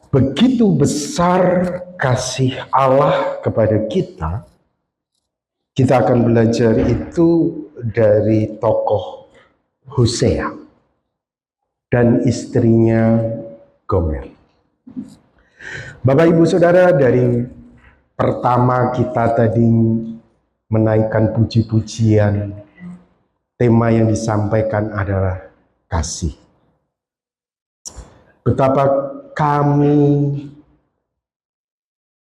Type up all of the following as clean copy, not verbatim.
Begitu besar kasih Allah kepada kita, kita akan belajar itu dari tokoh Hosea dan istrinya Gomer. Bapak Ibu Saudara, dari pertama kita tadi menaikkan puji-pujian, tema yang disampaikan adalah kasih. Betapa kami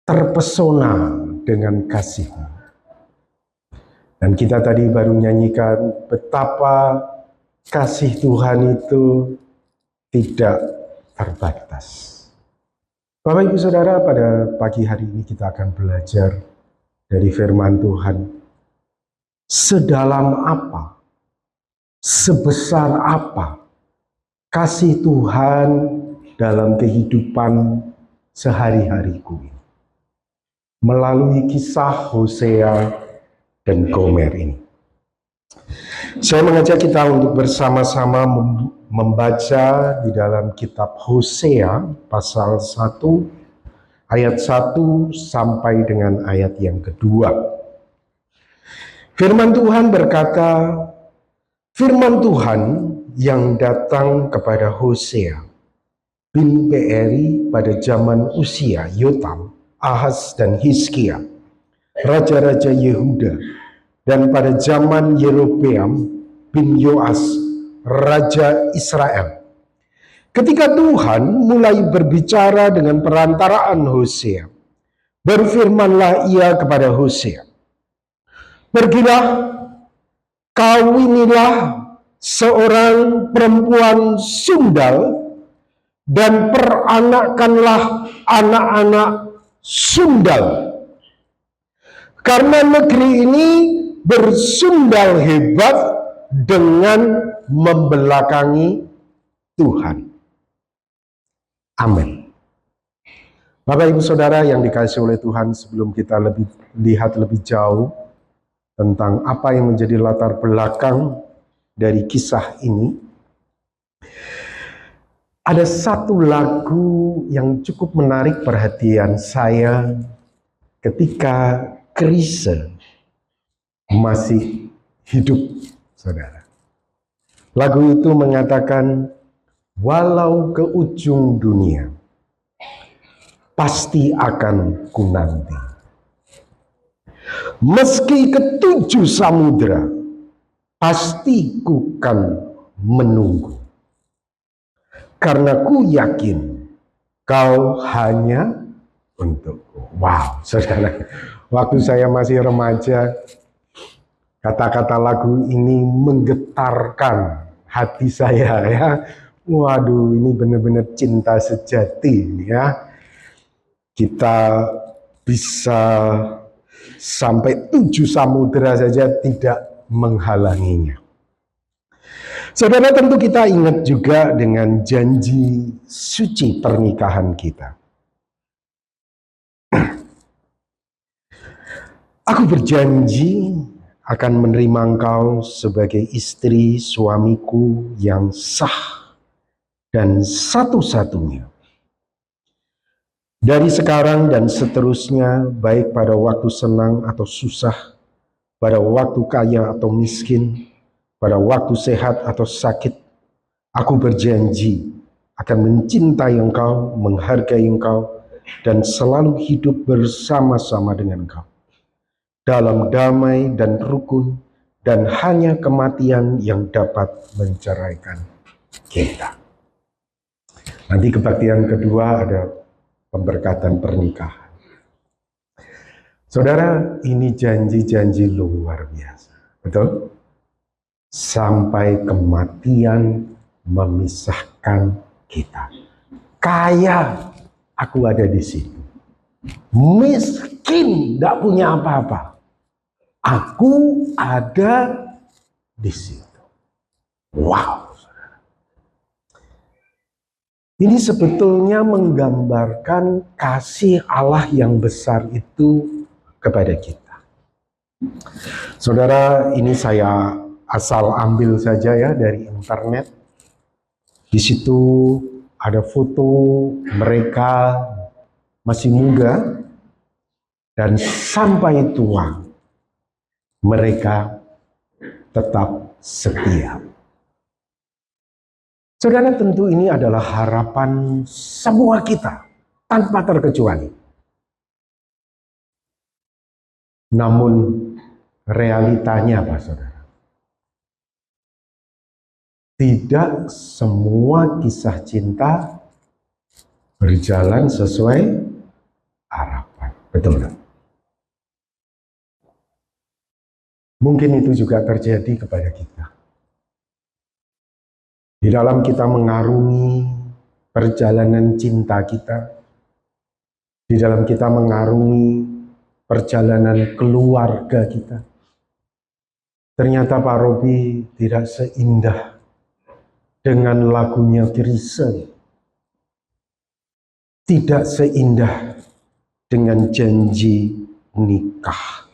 terpesona dengan kasih-Mu. Dan kita tadi baru nyanyikan betapa kasih Tuhan itu tidak terbatas. Bapak Ibu Saudara, pada pagi hari ini kita akan belajar dari firman Tuhan. Sedalam apa, sebesar apa kasih Tuhan dalam kehidupan sehari-hariku ini. Melalui kisah Hosea dan Gomer ini. Saya mengajak kita untuk bersama-sama membaca di dalam kitab Hosea pasal 1 ayat 1 sampai dengan ayat yang kedua. Firman Tuhan berkata, firman Tuhan yang datang kepada Hosea bin Beeri pada zaman Usia, Yotam, Ahaz dan Hizkia, raja-raja Yehuda, dan pada zaman Yerobeam bin Yoas, raja Israel. Ketika Tuhan mulai berbicara dengan perantaraan Hosea, berfirmanlah ia kepada Hosea, pergilah, kawinilah seorang perempuan sundal dan peranakanlah anak-anak sundal. Karena negeri ini bersundal hebat dengan membelakangi Tuhan. Amin. Bapak Ibu Saudara yang dikasihi oleh Tuhan, sebelum kita lihat lebih jauh tentang apa yang menjadi latar belakang dari kisah ini, ada satu lagu yang cukup menarik perhatian saya ketika Chrisye masih hidup, saudara. Lagu itu mengatakan, walau ke ujung dunia, pasti akan ku nanti. Meski ke 7 samudera, pasti ku kan menunggu. Karena ku yakin kau hanya untukku. Wow, saudara. Waktu saya masih remaja, kata-kata lagu ini menggetarkan hati saya ya. Waduh, ini benar-benar cinta sejati ya. Kita bisa sampai 7 samudera saja tidak menghalanginya. Saudara, tentu kita ingat juga dengan janji suci pernikahan kita. Aku berjanji akan menerima engkau sebagai istri suamiku yang sah dan satu-satunya. Dari sekarang dan seterusnya, baik pada waktu senang atau susah, pada waktu kaya atau miskin, pada waktu sehat atau sakit, aku berjanji akan mencintai engkau, menghargai engkau, dan selalu hidup bersama-sama dengan engkau dalam damai dan rukun, dan hanya kematian yang dapat menceraikan kita. Nanti kebaktian kedua ada pemberkatan pernikahan. Saudara, ini janji-janji luar biasa, betul? Sampai kematian memisahkan kita. Kaya, aku ada di situ. Miskin, tidak punya apa-apa, aku ada di situ. Wow. Ini sebetulnya menggambarkan kasih Allah yang besar itu kepada kita. Saudara, ini saya asal ambil saja ya dari internet. Di situ ada foto mereka masih muda dan sampai tua mereka tetap setia. Saudara, tentu ini adalah harapan semua kita tanpa terkecuali. Namun realitanya apa, saudara? Tidak semua kisah cinta berjalan sesuai harapan. Betul kan? Mungkin itu juga terjadi kepada kita. Di dalam kita mengarungi perjalanan cinta kita, di dalam kita mengarungi perjalanan keluarga kita, ternyata Pak Robi tidak seindah dengan lagunya Chrisye, tidak seindah dengan janji nikah.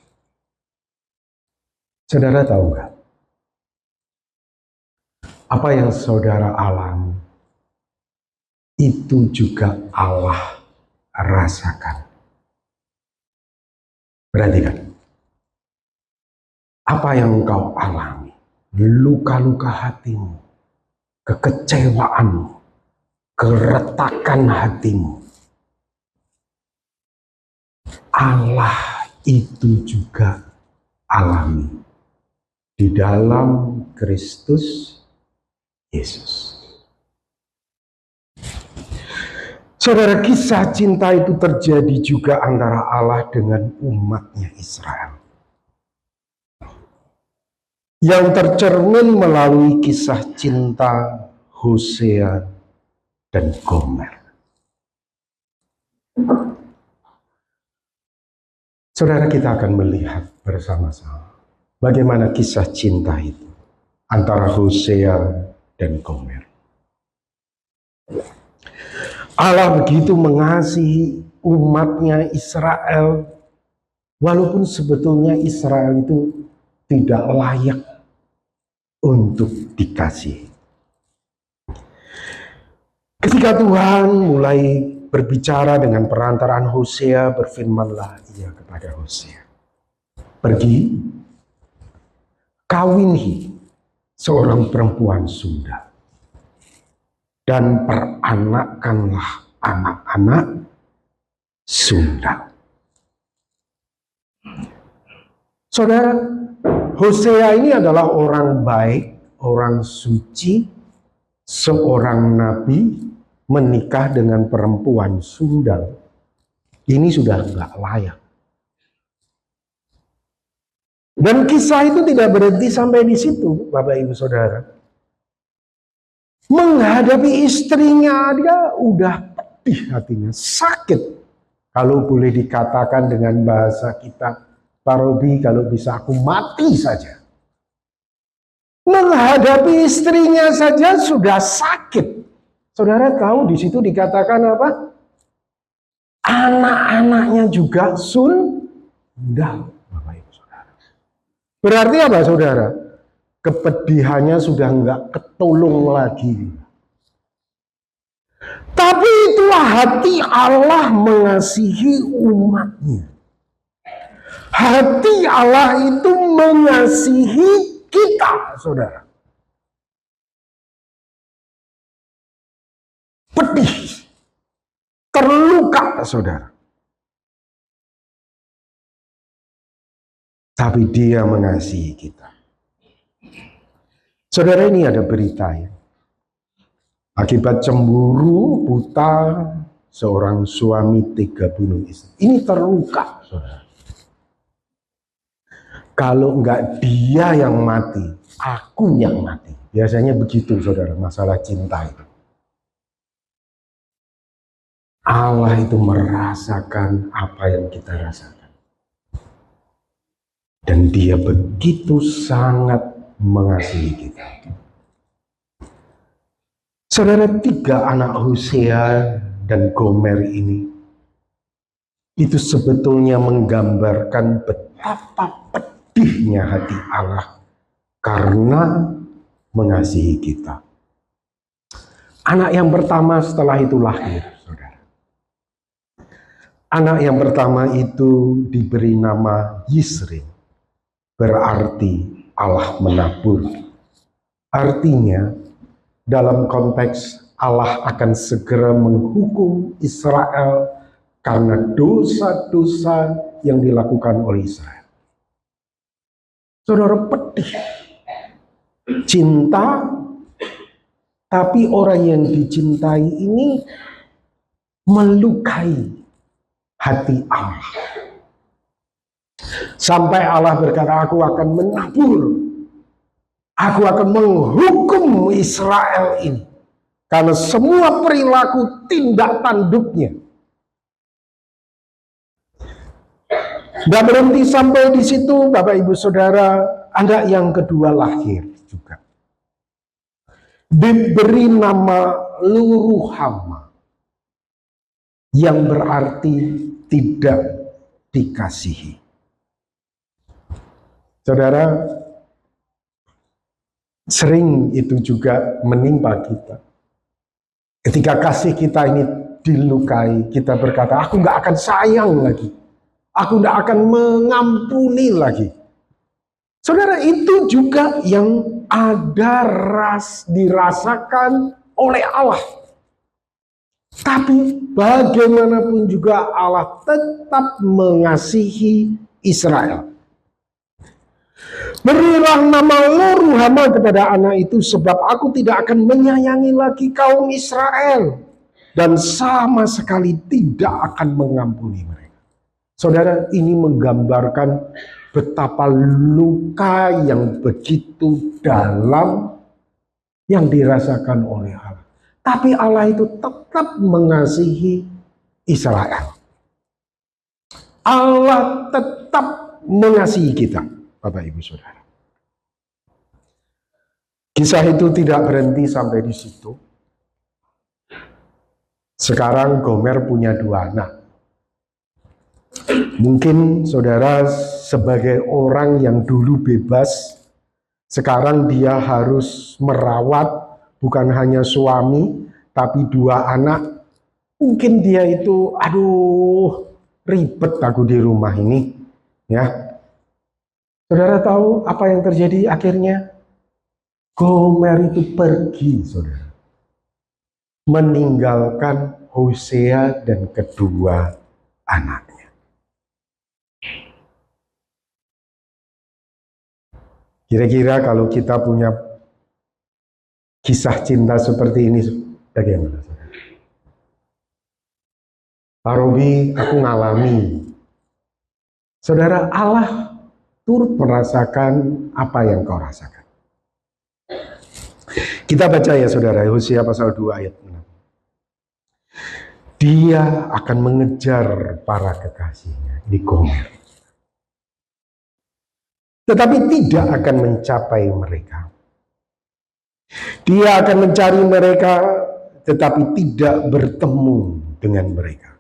Saudara tahu nggak? Apa yang saudara alami, itu juga Allah rasakan. Perhatikan. Apa yang engkau alami, luka-luka hatimu, kekecewaanmu, keretakan hatimu, Allah itu juga alami di dalam Kristus Yesus. Saudara, kisah cinta itu terjadi juga antara Allah dengan umatnya Israel, yang tercermin melalui kisah cinta Hosea dan Gomer. Saudara, kita akan melihat bersama-sama bagaimana kisah cinta itu antara Hosea dan Gomer. Allah begitu mengasihi umatnya Israel, walaupun sebetulnya Israel itu tidak layak untuk dikasihi. Ketika Tuhan mulai berbicara dengan perantaraan Hosea, berfirmanlah ia kepada Hosea, pergi, kawinhi seorang perempuan Sunda, dan peranakanlah anak-anak Sunda. Saudara, Hosea ini adalah orang baik, orang suci, seorang nabi menikah dengan perempuan Sunda. Ini sudah nggak layak. Dan kisah itu tidak berhenti sampai di situ, Bapak Ibu Saudara. Menghadapi istrinya, dia udah pedih hatinya, sakit. Kalau boleh dikatakan dengan bahasa kita, Pak Robi, kalau bisa aku mati saja. Menghadapi istrinya saja sudah sakit. Saudara tahu di situ dikatakan apa? Anak-anaknya juga sundal, Bapak Ibu Saudara. Berarti apa, saudara? Kepedihannya sudah enggak ketolong lagi. Tapi itulah hati Allah mengasihi umatnya. Hati Allah itu mengasihi kita, saudara. Pedih, terluka, saudara. Tapi Dia mengasihi kita. Saudara, ini ada berita ya. Akibat cemburu buta, seorang suami tega bunuh istri. Ini terluka, saudara. Kalau enggak dia yang mati, aku yang mati. Biasanya begitu, saudara, masalah cinta itu. Allah itu merasakan apa yang kita rasakan. Dan Dia begitu sangat mengasihi kita. Saudara, 3 anak Hosea dan Gomer ini itu sebetulnya menggambarkan betapa pedihnya hati Allah karena mengasihi kita. Anak yang pertama setelah itu lahir, saudara. Anak yang pertama itu diberi nama Yisri, berarti Allah menabur. Artinya, dalam konteks Allah akan segera menghukum Israel karena dosa-dosa yang dilakukan oleh Israel. Saudara, pedih. Cinta, tapi orang yang dicintai ini melukai hati Allah. Sampai Allah berkata, aku akan menabur, aku akan menghukum Israel ini karena semua perilaku tindak tanduknya. Tidak berhenti sampai di situ, Bapak Ibu Saudara, anak yang kedua lahir juga. Diberi nama Luruhama, yang berarti tidak dikasihi. Saudara, sering itu juga menimpa kita. Ketika kasih kita ini dilukai, kita berkata, aku nggak akan sayang lagi. Aku nggak akan mengampuni lagi. Saudara, itu juga yang ada dirasakan oleh Allah. Tapi bagaimanapun juga Allah tetap mengasihi Israel. Berilah nama Luruhama kepada anak itu, sebab aku tidak akan menyayangi lagi kaum Israel dan sama sekali tidak akan mengampuni mereka. Saudara, ini menggambarkan betapa luka yang begitu dalam yang dirasakan oleh Allah. Tapi Allah itu tetap mengasihi Israel. Allah tetap mengasihi kita, Bapak Ibu Saudara. Kisah itu tidak berhenti sampai di situ. Sekarang Gomer punya 2 anak. Mungkin saudara sebagai orang yang dulu bebas, sekarang dia harus merawat bukan hanya suami, tapi 2 anak. Mungkin dia itu, aduh, ribet aku di rumah ini. Ya, saudara tahu apa yang terjadi akhirnya? Gomer itu pergi, saudara, meninggalkan Hosea dan kedua anaknya. Kira-kira kalau kita punya kisah cinta seperti ini, bagaimana? Pak Robi, aku ngalami. Saudara, Allah turut merasakan apa yang kau rasakan. Kita baca ya saudara, Hosea pasal 2 ayat 6. Dia akan mengejar para kekasihnya di Gomer, tetapi tidak akan mencapai mereka. Dia akan mencari mereka, tetapi tidak bertemu dengan mereka.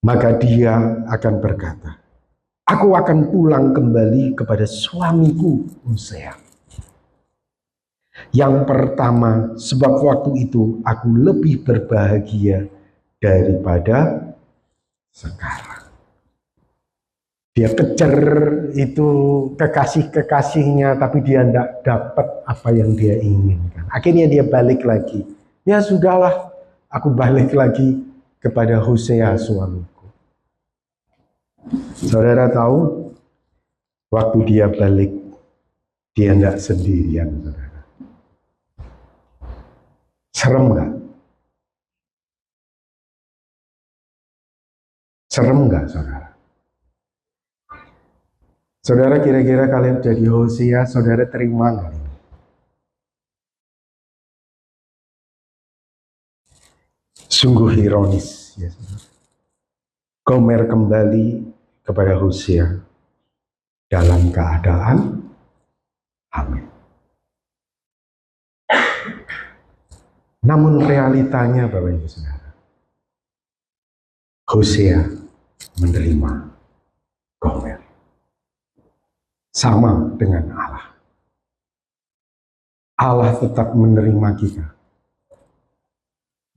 Maka dia akan berkata, aku akan pulang kembali kepada suamiku Hosea. Yang pertama, sebab waktu itu aku lebih berbahagia daripada sekarang. Dia kejar itu kekasih-kekasihnya, tapi dia tidak dapat apa yang dia inginkan. Akhirnya dia balik lagi. Ya sudahlah, aku balik lagi kepada Hosea suamiku. Saudara tahu, waktu dia balik, dia tidak sendirian, saudara. Serem nggak? Serem nggak, saudara? Saudara, kira-kira kalian jadi Hosea, saudara terima nggak ini? Sungguh ironis, ya saudara. Gomer kembali kepada Hosea dalam keadaan hamil. Namun realitanya, Bapak Ibu Saudara, Hosea menerima Gomer. Sama dengan Allah. Allah tetap menerima kita.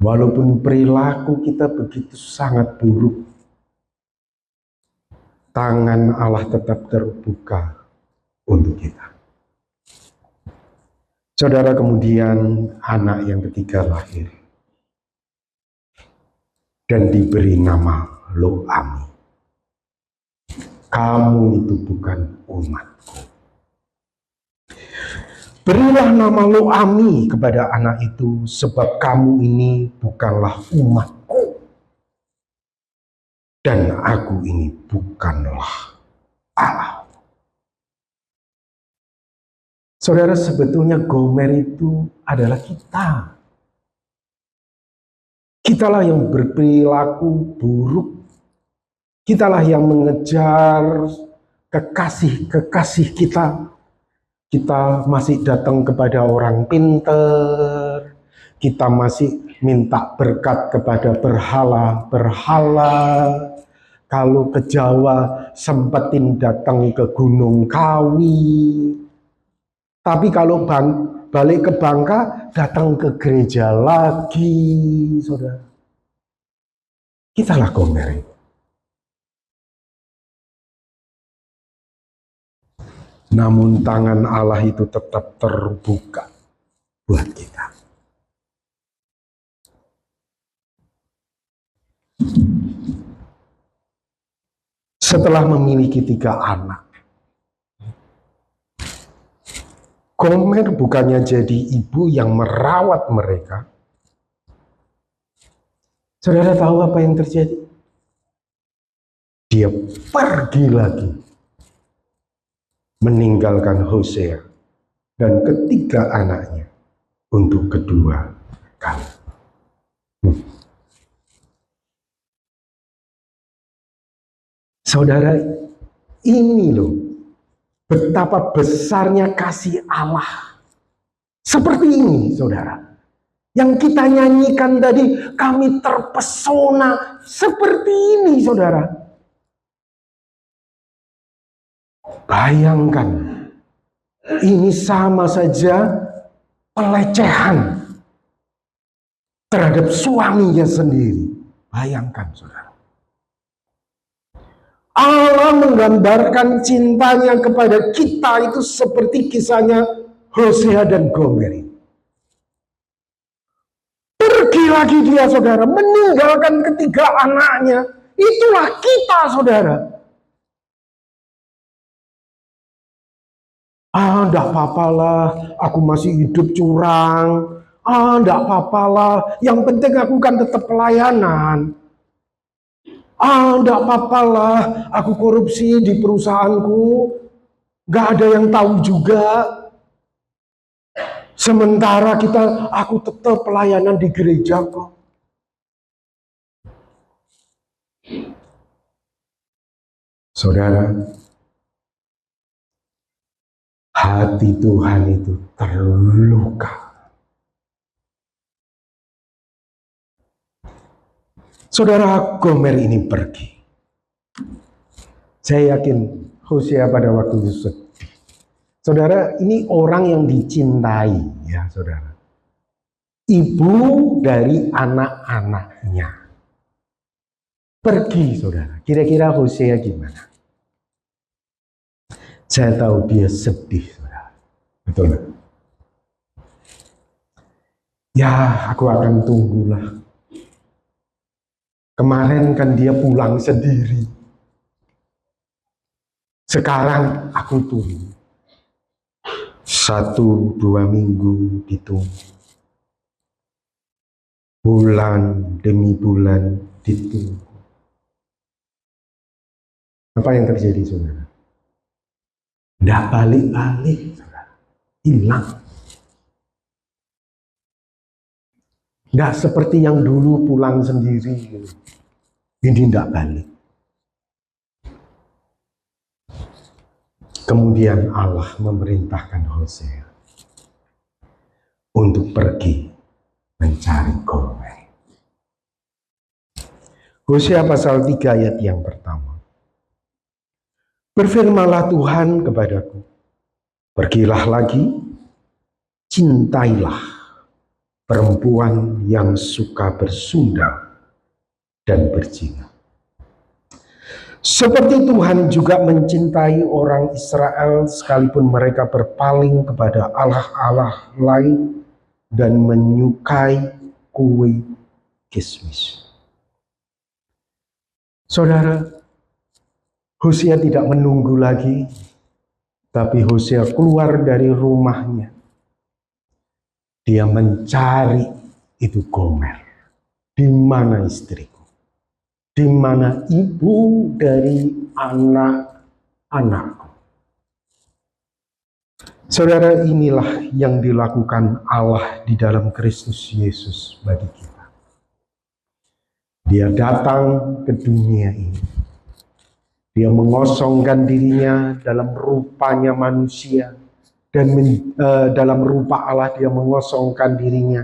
Walaupun perilaku kita begitu sangat buruk, tangan Allah tetap terbuka untuk kita. Saudara, kemudian anak yang ketiga lahir dan diberi nama Lo-Ami. Kamu itu bukan umatku. Berilah nama Lo-Ami kepada anak itu, sebab kamu ini bukanlah umatku. Dan aku ini bukanlah Allah. Saudara, sebetulnya Gomer itu adalah kita. Kitalah yang berperilaku buruk. Kitalah yang mengejar kekasih-kekasih kita. Kita masih datang kepada orang pinter. Kita masih minta berkat kepada berhala-berhala. Kalau ke Jawa sempetin datang ke Gunung Kawi. Tapi kalau balik ke Bangka, datang ke gereja lagi, saudara. Kitalah Gomer. Namun tangan Allah itu tetap terbuka buat kita. Setelah memiliki 3 anak, Gomer bukannya jadi ibu yang merawat mereka. Saudara tahu apa yang terjadi? Dia pergi lagi, meninggalkan Hosea dan ketiga anaknya untuk kedua kali. Saudara, ini loh betapa besarnya kasih Allah. Seperti ini, saudara. Yang kita nyanyikan tadi, kami terpesona. Seperti ini, saudara. Bayangkan, ini sama saja pelecehan terhadap suaminya sendiri. Bayangkan, saudara. Allah menggambarkan cintanya kepada kita itu seperti kisahnya Hosea dan Gomer. Pergi lagi dia, saudara, meninggalkan ketiga anaknya. Itulah kita, saudara. Enggak apa-apalah, aku masih hidup curang. Enggak apa-apalah, yang penting aku kan tetap pelayanan. Enggak apa-apalah, aku korupsi di perusahaanku. Enggak ada yang tahu juga. Sementara aku tetap pelayanan di gereja kok. Saudara, hati Tuhan itu terluka. Saudara, Gomer ini pergi. Saya yakin Hosea pada waktu itu sedih. Saudara, ini orang yang dicintai, ya saudara. Ibu dari anak-anaknya. Pergi, saudara. Kira-kira Hosea gimana? Saya tahu dia sedih, saudara. Betul nggak? Ya, aku akan tunggulah. Kemarin kan dia pulang sendiri. Sekarang aku tunggu. 1-2 minggu ditunggu. Bulan demi bulan ditunggu. Apa yang terjadi, saudara? Tidak balik-balik, saudara. Hilang. Tidak seperti yang dulu pulang sendiri. Ini tidak balik. Kemudian Allah memerintahkan Hosea untuk pergi mencari Gomer. Hosea pasal 3 ayat yang pertama. Berfirmanlah Tuhan kepadaku, pergilah lagi, cintailah, perempuan yang suka bersundal dan berzina. Seperti Tuhan juga mencintai orang Israel sekalipun mereka berpaling kepada allah-allah lain dan menyukai kue kismis. Saudara, Hosea tidak menunggu lagi, tapi Hosea keluar dari rumahnya. Dia mencari itu Gomer. Di mana istriku? Di mana ibu dari anak-anakku? Saudara, inilah yang dilakukan Allah di dalam Kristus Yesus bagi kita. Dia datang ke dunia ini. Dia mengosongkan dirinya dalam rupanya manusia. Dan dalam rupa Allah dia mengosongkan dirinya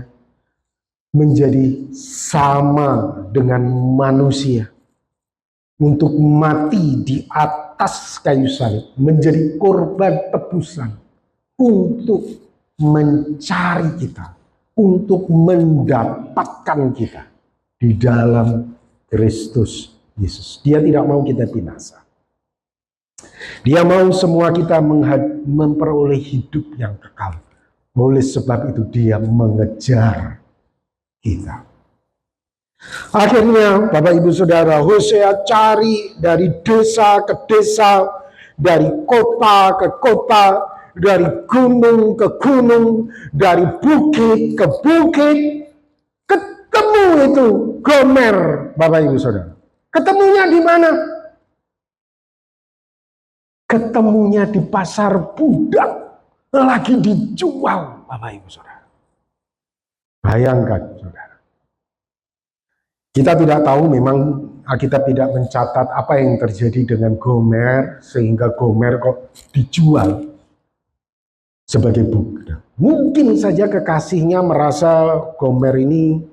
menjadi sama dengan manusia untuk mati di atas kayu salib, menjadi korban tebusan untuk mencari kita, untuk mendapatkan kita di dalam Kristus Yesus. Dia tidak mau kita binasa. Dia mau semua kita memperoleh hidup yang kekal. Oleh sebab itu dia mengejar kita. Akhirnya Bapak Ibu Saudara, Hosea cari dari desa ke desa, dari kota ke kota, dari gunung ke gunung, dari bukit ke bukit. Ketemu itu Gomer, Bapak Ibu Saudara. Ketemunya di mana? Ketemunya di pasar budak, lagi dijual, Bapak Ibu Saudara. Bayangkan, Saudara. Kita tidak tahu, memang Alkitab tidak mencatat apa yang terjadi dengan Gomer, sehingga Gomer kok dijual sebagai budak. Mungkin saja kekasihnya merasa Gomer ini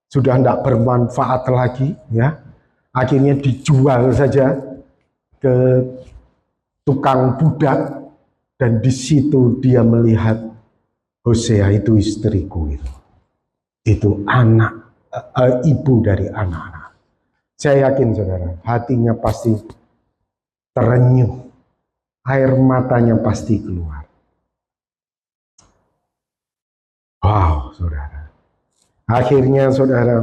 sudah tidak bermanfaat lagi, ya. Akhirnya dijual saja ke tukang budak, dan di situ dia melihat Hosea itu istriku itu anak ibu dari anak-anak. Saya yakin saudara, hatinya pasti terenyuh, air matanya pasti keluar. Wow, saudara. Akhirnya saudara,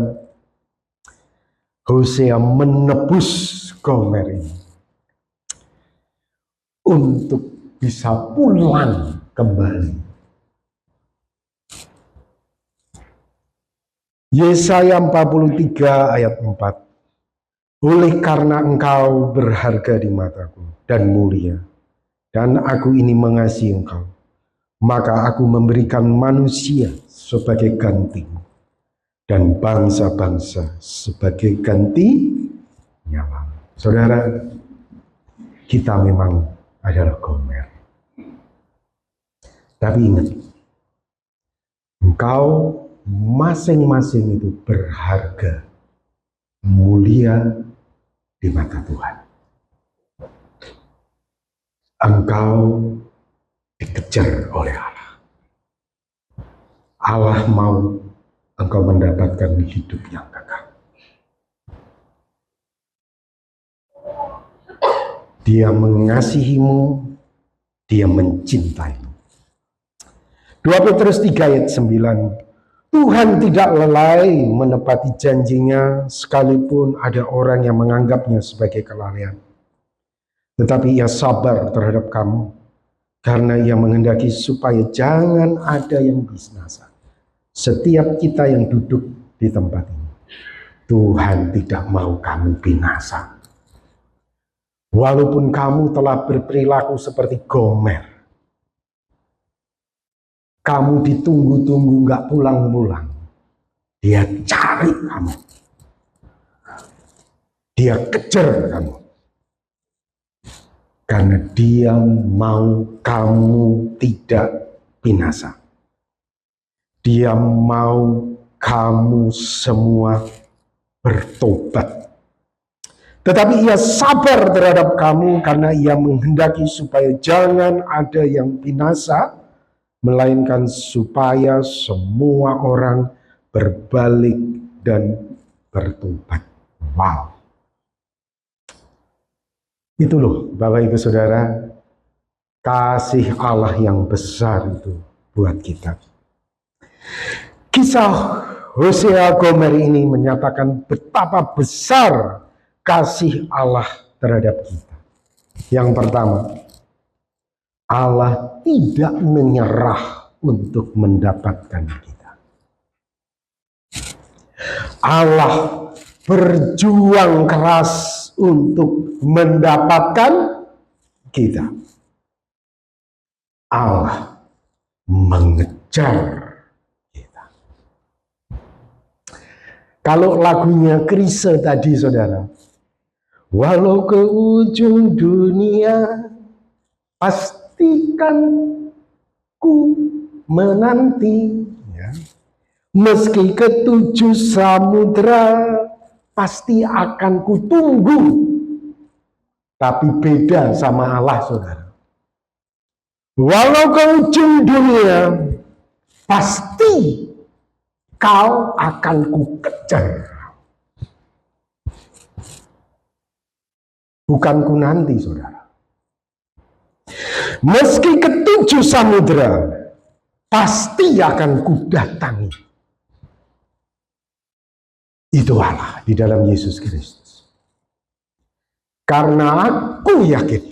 Hosea menebus Gomer ini untuk bisa pulang kembali. Yesaya 43 ayat 4. Oleh karena engkau berharga di mataku dan mulia, dan aku ini mengasihi engkau, maka aku memberikan manusia sebagai gantimu, dan bangsa-bangsa sebagai ganti nyawamu. Saudara, kita memang adalah Gomer. Tapi ingat, engkau masing-masing itu berharga, mulia di mata Tuhan. Engkau dikejar oleh Allah. Allah mau engkau mendapatkan hidup yang kekal. Dia mengasihimu, dia mencintaimu. 2 Petrus 3 ayat 9. Tuhan tidak lalai menepati janjinya sekalipun ada orang yang menganggapnya sebagai kelalaian. Tetapi ia sabar terhadap kamu karena ia menghendaki supaya jangan ada yang binasa. Setiap kita yang duduk di tempat ini, Tuhan tidak mau kamu binasa. Walaupun kamu telah berperilaku seperti Gomer, kamu ditunggu-tunggu gak pulang-pulang, dia cari kamu, dia kejar kamu, karena dia mau kamu tidak binasa. Dia mau kamu semua bertobat. Tetapi ia sabar terhadap kamu karena ia menghendaki supaya jangan ada yang binasa, melainkan supaya semua orang berbalik dan bertobat. Wow. Itu loh Bapak Ibu Saudara, kasih Allah yang besar itu buat kita. Kisah Hosea Gomer ini menyatakan betapa besar kasih Allah terhadap kita. Yang pertama, Allah tidak menyerah untuk mendapatkan kita. Allah berjuang keras untuk mendapatkan kita. Allah mengejar kita. Kalau lagunya Chrisye tadi saudara, walau ke ujung dunia pastikan ku menanti, ya. Meski ke 7 samudra pasti akan ku tunggu. Tapi beda sama Allah saudara. Walau ke ujung dunia, pasti kau akan ku kejar. Bukan ku nanti, saudara. Meski ke 7 samudra, pasti akan ku datangi. Itu Allah di dalam Yesus Kristus. Karena aku yakin,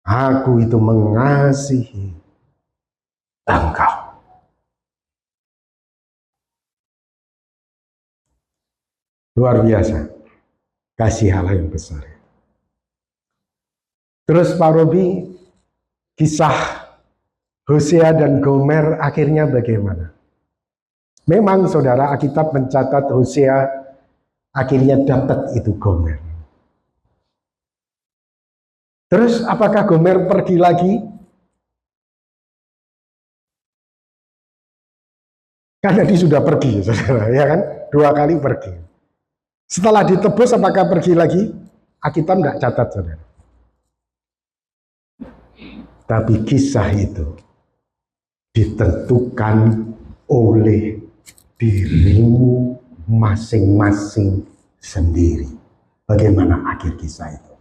aku itu mengasihi engkau. Luar biasa. Kasih Allah yang besar. Terus Pak Robi, kisah Hosea dan Gomer akhirnya bagaimana? Memang saudara, Alkitab mencatat Hosea akhirnya dapat itu Gomer. Terus apakah Gomer pergi lagi? Karena dia sudah pergi, saudara, ya kan? 2 kali pergi. Setelah ditebus, apakah pergi lagi? Alkitab tidak catat, saudara. Tapi kisah itu ditentukan oleh dirimu masing-masing sendiri. Bagaimana akhir kisah itu?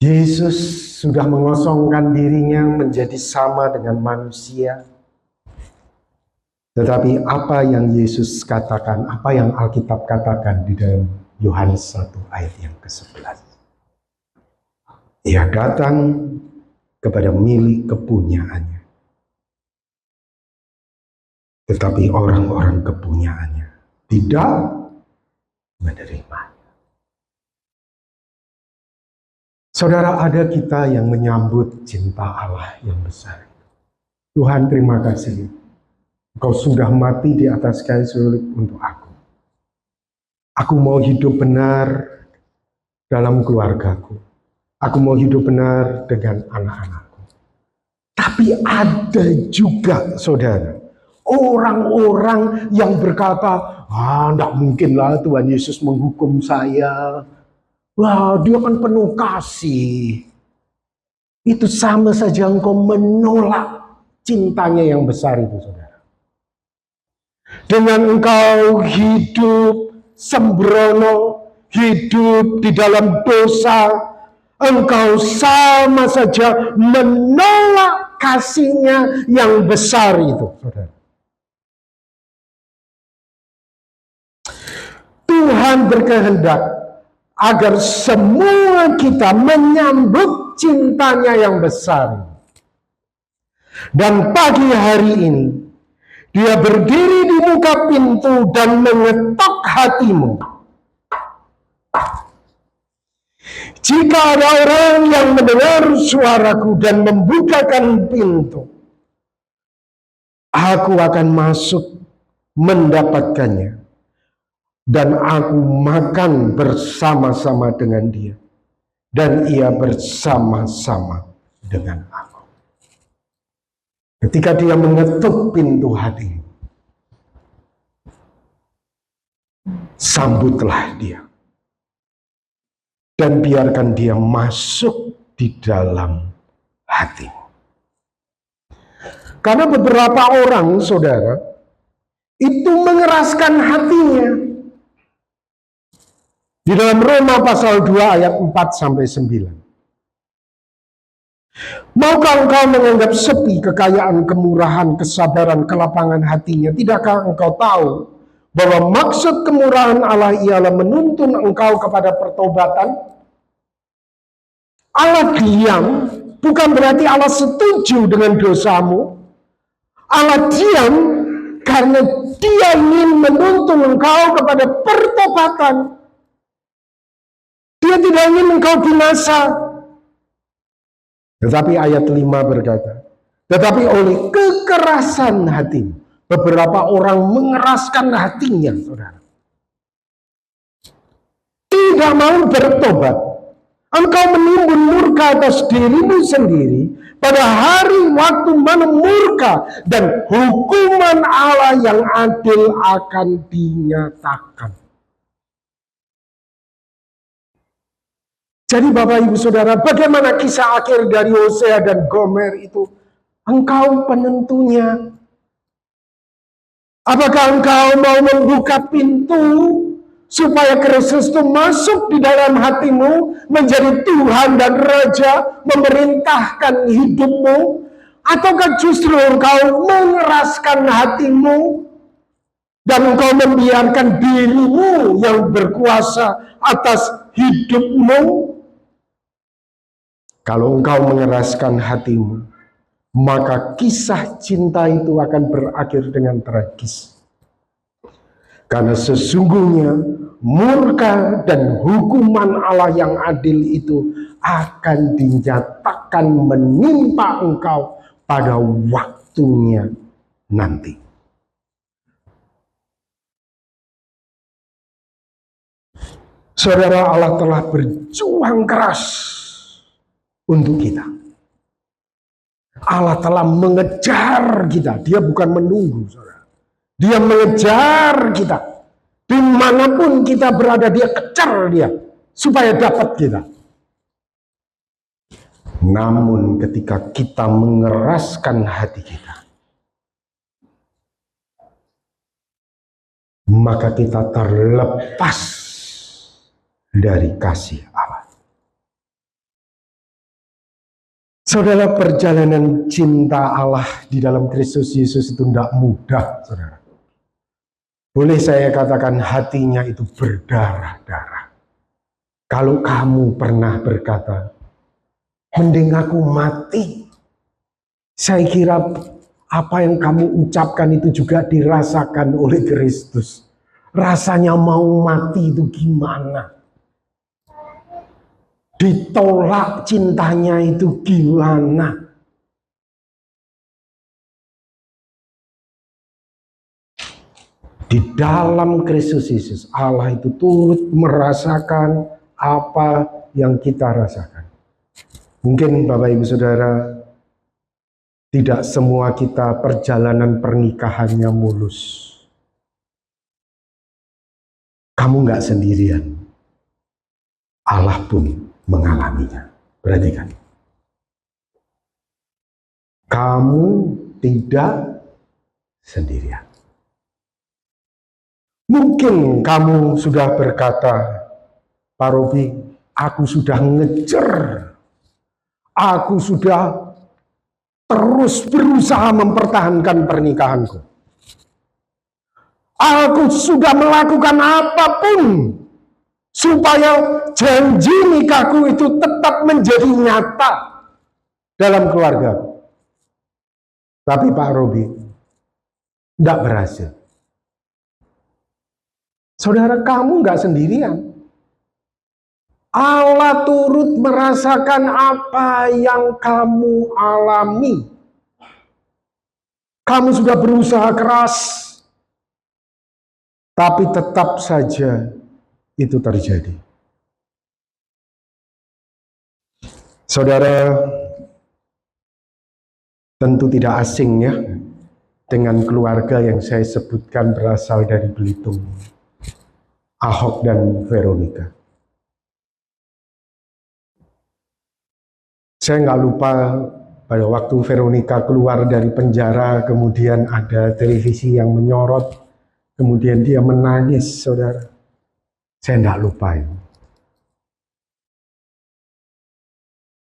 Yesus sudah mengosongkan dirinya menjadi sama dengan manusia. Tetapi apa yang Yesus katakan, apa yang Alkitab katakan di dalam Yohanes 1 ayat yang ke-11. Ia datang kepada milik kepunyaannya. Tetapi orang-orang kepunyaannya tidak menerima. Saudara, ada kita yang menyambut cinta Allah yang besar. Tuhan, terima kasih. Engkau sudah mati di atas kayu salib untuk aku. Aku mau hidup benar dalam keluargaku. Aku mau hidup benar dengan anak-anakku. Tapi ada juga, saudara, orang-orang yang berkata, tidak mungkinlah Tuhan Yesus menghukum saya. Wah, dia kan penuh kasih. Itu sama saja engkau menolak cintanya yang besar itu, saudara. Dengan engkau hidup sembrono, hidup di dalam dosa, engkau sama saja menolak kasihnya yang besar itu, saudara. Tuhan berkehendak agar semua kita menyambut cintanya yang besar. Dan pagi hari ini, dia berdiri di muka pintu dan mengetok hatimu. Jika ada orang yang mendengar suaraku dan membukakan pintu, aku akan masuk mendapatkannya. Dan aku makan bersama-sama dengan dia. Dan ia bersama-sama dengan aku. Ketika dia mengetuk pintu hati, sambutlah dia. dan biarkan dia masuk di dalam hati. Karena beberapa orang, saudara, itu mengeraskan hatinya. Di dalam Roma pasal 2 ayat 4-9. Maukah engkau menganggap sepi kekayaan, kemurahan, kesabaran, kelapangan hatinya? Tidakkah engkau tahu bahwa maksud kemurahan Allah ialah menuntun engkau kepada pertobatan? Allah diam bukan berarti Allah setuju dengan dosamu. Allah diam karena dia ingin menuntun engkau kepada pertobatan. Dia tidak ingin engkau binasa. Tetapi ayat 5 berkata, tetapi oleh kekerasan hati, beberapa orang mengeraskan hatinya, saudara. Tidak mau bertobat. Engkau menimbun murka atas dirimu sendiri pada hari waktu mana murka dan hukuman Allah yang adil akan dinyatakan. Jadi Bapak Ibu Saudara, bagaimana kisah akhir dari Hosea dan Gomer itu? Engkau penentunya. Apakah engkau mau membuka pintu supaya Kristus itu masuk di dalam hatimu, menjadi Tuhan dan Raja, memerintahkan hidupmu? Ataukah justru engkau mengeraskan hatimu dan engkau membiarkan dirimu yang berkuasa atas hidupmu? Kalau engkau mengeraskan hatimu, maka kisah cinta itu akan berakhir dengan tragis. Karena sesungguhnya murka dan hukuman Allah yang adil itu akan dinyatakan menimpa engkau pada waktunya nanti. Saudara, Allah telah berjuang keras untuk kita. Allah telah mengejar kita. Dia bukan menunggu, saudara. Dia mengejar kita. Dimanapun kita berada, dia kejar dia. Supaya dapat kita. Namun ketika kita mengeraskan hati kita, maka kita terlepas dari kasih Allah. Saudara, perjalanan cinta Allah di dalam Kristus Yesus itu tidak mudah, saudara. Boleh saya katakan hatinya itu berdarah-darah. Kalau kamu pernah berkata, mending aku mati. Saya kira apa yang kamu ucapkan itu juga dirasakan oleh Kristus. Rasanya mau mati itu gimana? Ditolak cintanya itu gimana? Di dalam Kristus Yesus, Allah itu turut merasakan apa yang kita rasakan. Mungkin Bapak Ibu Saudara, tidak semua kita perjalanan pernikahannya mulus. Kamu nggak sendirian. Allah pun mengalaminya. Perhatikan. Kamu tidak sendirian. Mungkin kamu sudah berkata, Pak Robi, aku sudah ngejar. Aku sudah terus berusaha mempertahankan pernikahanku. Aku sudah melakukan apapun supaya janji nikahku itu tetap menjadi nyata dalam keluargaku. Tapi Pak Robi, tidak berhasil. Saudara, kamu nggak sendirian. Allah turut merasakan apa yang kamu alami. Kamu sudah berusaha keras, tapi tetap saja itu terjadi. Saudara, tentu tidak asing ya dengan keluarga yang saya sebutkan berasal dari Belitung. Ahok dan Veronica. Saya nggak lupa pada waktu Veronica keluar dari penjara, kemudian ada televisi yang menyorot, kemudian dia menangis, saudara. Saya nggak lupa itu.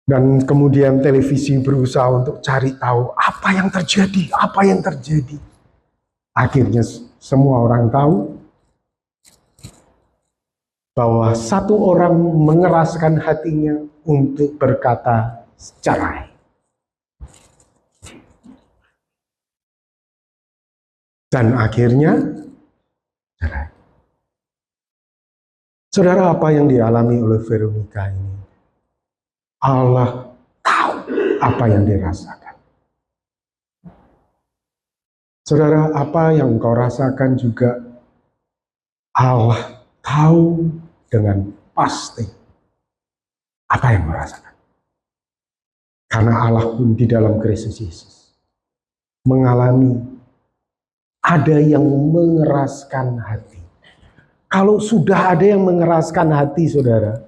Dan kemudian televisi berusaha untuk cari tahu apa yang terjadi, apa yang terjadi. Akhirnya semua orang tahu bahwa satu orang mengeraskan hatinya untuk berkata cerai. Dan akhirnya cerai. Saudara, apa yang dialami oleh Veronica ini? Allah tahu apa yang dirasakan. Saudara, apa yang kau rasakan juga Allah tahu dengan pasti apa yang kau rasakan. Karena Allah pun di dalam Kristus Yesus mengalami ada yang mengeraskan hati. Kalau sudah ada yang mengeraskan hati, saudara,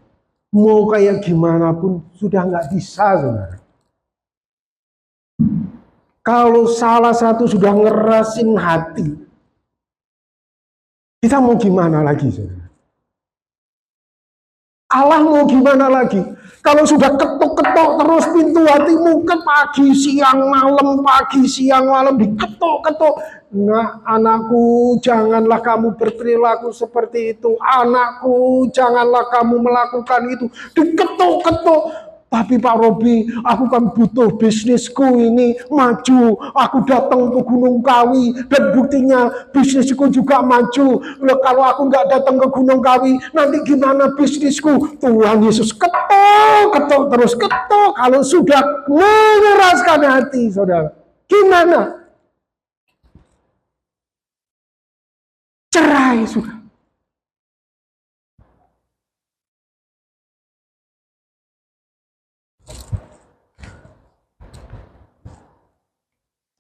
mau kayak gimana pun sudah nggak bisa, saudara. Kalau salah satu sudah ngerasin hati, kita mau gimana lagi, saudara? Allah mau gimana lagi? Kalau sudah ketuk-ketuk terus pintu hatimu ke pagi, siang, malam, diketuk-ketuk. Nah, anakku, janganlah kamu berperilaku seperti itu. Anakku, janganlah kamu melakukan itu. Diketuk-ketuk. Tapi Pak Robi, aku kan butuh bisnisku ini maju. Aku datang ke Gunung Kawi dan buktinya bisnisku juga maju. Loh, kalau aku nggak datang ke Gunung Kawi, nanti gimana bisnisku? Tuhan Yesus ketuk terus ketuk. Kalau sudah mengeraskan hati, saudara, gimana? Cerai sudah.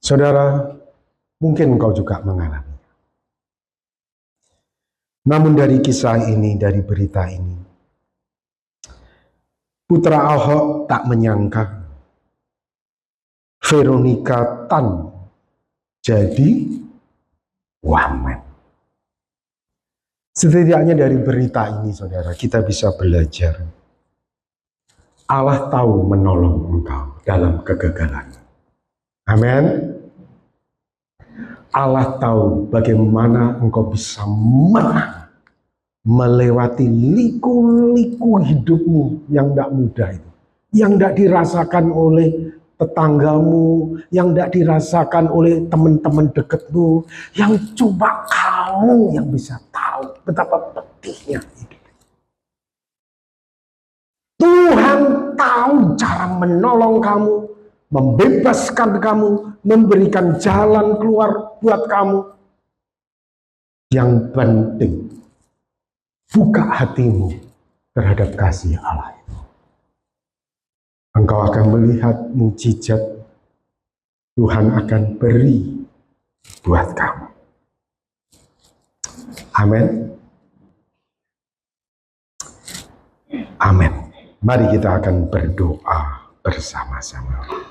Saudara, mungkin engkau juga mengalami. Namun dari kisah ini, dari berita ini, putra Ahok tak menyangka Veronica Tan jadi wamen. Setidaknya dari berita ini, saudara, kita bisa belajar. Allah tahu menolong engkau dalam kegagalan. Amin. Allah tahu bagaimana engkau bisa menang melewati liku-liku hidupmu yang tidak mudah itu, yang tidak dirasakan oleh tetanggamu, yang tidak dirasakan oleh teman-teman dekatmu, yang cuma kamu yang bisa tahu betapa pedihnya hidup. Tuhan tahu cara menolong kamu, membebaskan kamu, memberikan jalan keluar buat kamu. Yang penting, buka hatimu terhadap kasih Allah. Engkau akan melihat mukjizat Tuhan akan beri buat kamu. Amin. Amin. Mari kita akan berdoa bersama-sama.